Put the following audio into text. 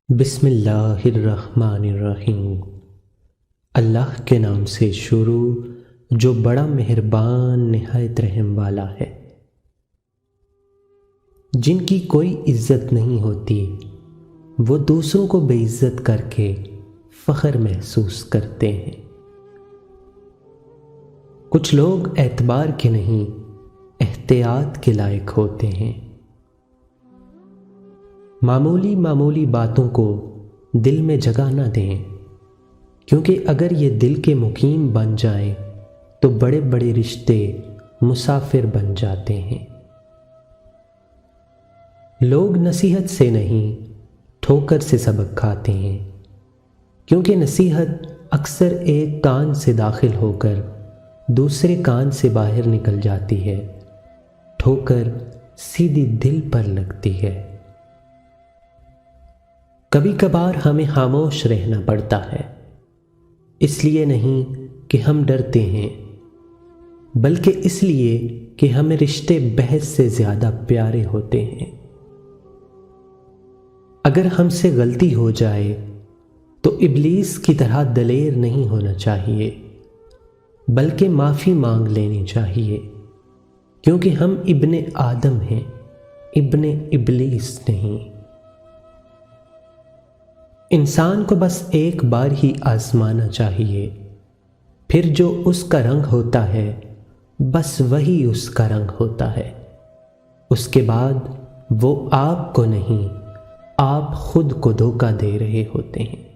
بسم اللہ الرحمن الرحیم۔ اللہ کے نام سے شروع جو بڑا مہربان نہایت رحم والا ہے۔ جن کی کوئی عزت نہیں ہوتی وہ دوسروں کو بے عزت کر کے فخر محسوس کرتے ہیں۔ کچھ لوگ اعتبار کے نہیں احتیاط کے لائق ہوتے ہیں۔ معمولی باتوں کو دل میں جگہ نہ دیں، کیونکہ اگر یہ دل کے مقیم بن جائیں تو بڑے بڑے رشتے مسافر بن جاتے ہیں۔ لوگ نصیحت سے نہیں ٹھوکر سے سبق کھاتے ہیں، کیونکہ نصیحت اکثر ایک کان سے داخل ہو کر دوسرے کان سے باہر نکل جاتی ہے، ٹھوکر سیدھی دل پر لگتی ہے۔ کبھی کبھار ہمیں خاموش رہنا پڑتا ہے، اس لیے نہیں کہ ہم ڈرتے ہیں، بلکہ اس لیے کہ ہمیں رشتے بحث سے زیادہ پیارے ہوتے ہیں۔ اگر ہم سے غلطی ہو جائے تو ابلیس کی طرح دلیر نہیں ہونا چاہیے، بلکہ معافی مانگ لینی چاہیے، کیونکہ ہم ابن آدم ہیں، ابن ابلیس نہیں۔ انسان کو بس ایک بار ہی آزمانا چاہیے، پھر جو اس کا رنگ ہوتا ہے بس وہی اس کا رنگ ہوتا ہے۔ اس کے بعد وہ آپ کو نہیں، آپ خود کو دھوکہ دے رہے ہوتے ہیں۔